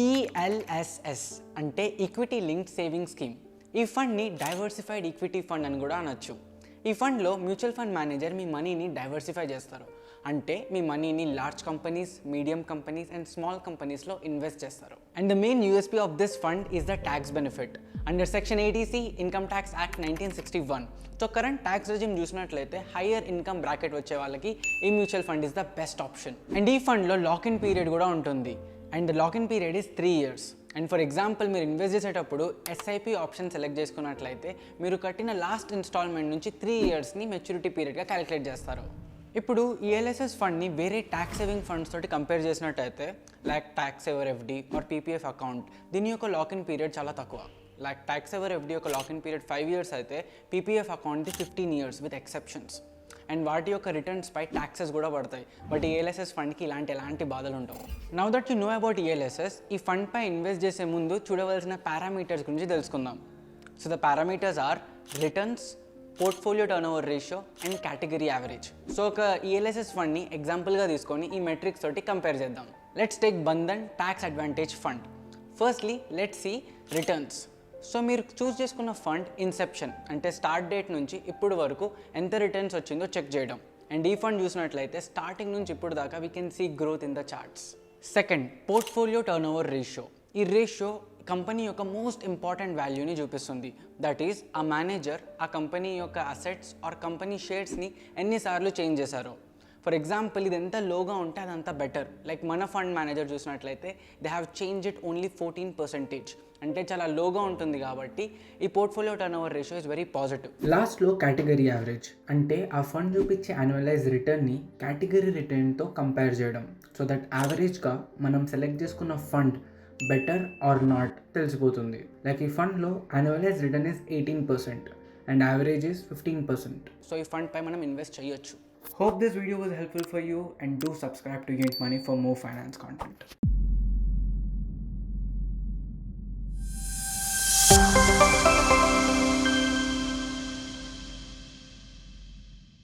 ELSS అంటే equity linked saving scheme. ఈ ఫండ్ని డైవర్సిఫైడ్ ఈక్విటీ ఫండ్ అని కూడా అనొచ్చు. ఈ ఫండ్లో మ్యూచువల్ ఫండ్ మేనేజర్ మీ మనీని డైవర్సిఫై చేస్తారు. అంటే మీ మనీని large companies, medium companies and small కంపెనీస్లో ఇన్వెస్ట్ చేస్తారు. And the main USP of this fund is the tax benefit under section 80C income tax act 1961. So current tax regime చూసినట్లయితే higher income bracket వచ్చే వాళ్ళకి ఈ mutual fund is the best option. And ఈ ఫండ్లో lock in period కూడా ఉంటుంది. And the lock in period is 3 years. And for example మీరు invest చేసేటప్పుడు ఎస్ఐపి ఆప్షన్ సెలెక్ట్ చేసుకున్నట్లయితే మీరు కట్టిన లాస్ట్ ఇన్స్టాల్మెంట్ నుంచి 3 yearsని మెచ్యూరిటీ పీరియడ్గా క్యాలిక్యులేట్ చేస్తారు. ఇప్పుడు ఈఎల్ఎస్ఎస్ ఫండ్ని వేరే ట్యాక్స్ సేవింగ్ ఫండ్స్ తోటి కంపేర్ చేసినట్టయితే like tax saver FD or PPF account, దీని యొక్క లాక్ ఇన్ పీరియడ్ చాలా తక్కువ. లైక్ ట్యాక్స్ సేవర్ ఎఫ్డి యొక్క లాక్ ఇన్ పీరియడ్ 5 years అయితే పీపీఎఫ్ అకౌంట్ది 15 years విత్ ఎక్సెప్షన్స్. అండ్ వాటి యొక్క రిటర్న్స్ పై ట్యాక్సెస్ కూడా పడతాయి. బట్ ఈఎల్ఎస్ఎస్ ఫండ్కి ఎలాంటి బాధలు ఉండవు. Now that you know about ELSS, ఈ ఫండ్ పై ఇన్వెస్ట్ చేసే ముందు చూడవలసిన పారామీటర్స్ గురించి తెలుసుకుందాం. So the parameters are returns, portfolio turnover ratio and category average. సో ఒక ఈఎల్ఎస్ఎస్ ఫండ్ని ఎగ్జాంపుల్గా తీసుకొని ఈ మెట్రిక్స్ తోటి కంపేర్ చేద్దాం. Let's take Bandhan tax advantage fund. Firstly let's see returns. సో మీరు చూస్ చేసుకున్న ఫండ్ ఇన్సెప్షన్ అంటే స్టార్ట్ డేట్ నుంచి ఇప్పుడు వరకు ఎంత రిటర్న్స్ వచ్చిందో చెక్ చేయడం. అండ్ ఈ ఫండ్ చూసినట్లయితే స్టార్టింగ్ నుంచి ఇప్పుడు దాకా we can see growth in the charts. Second, portfolio turnover ratio. ఈ రేషియో కంపెనీ యొక్క మోస్ట్ ఇంపార్టెంట్ వాల్యూని చూపిస్తుంది. దట్ ఈస్ ఆ మేనేజర్ ఆ కంపెనీ యొక్క అసెట్స్ ఆర్ కంపెనీ షేర్స్ని ఎన్నిసార్లు చేంజ్ చేశారో. ఫర్ ఎగ్జాంపుల్ ఇది ఎంత లోగా ఉంటే అదంతా బెటర్. లైక్ మన ఫండ్ మేనేజర్ చూసినట్లయితే they have change it only 14%. అంటే చాలా లోగా ఉంటుంది కాబట్టి ఈ portfolio turnover ratio is very positive. లాస్ట్లో కేటగిరీ యావరేజ్ అంటే ఆ ఫండ్ చూపించే యాన్యువలైజ్ రిటర్న్ని కేటగిరీ రిటర్న్తో కంపేర్ చేయడం. సో దట్ యావరేజ్గా మనం సెలెక్ట్ చేసుకున్న ఫండ్ బెటర్ ఆర్ నాట్ తెలిసిపోతుంది. లైక్ ఈ ఫండ్లో annualised return is 18% and average is 15%. So ఈ ఫండ్ పై మనం ఇన్వెస్ట్ చేయొచ్చు. Hope this video was helpful for you and do subscribe to Yent Money for more finance content.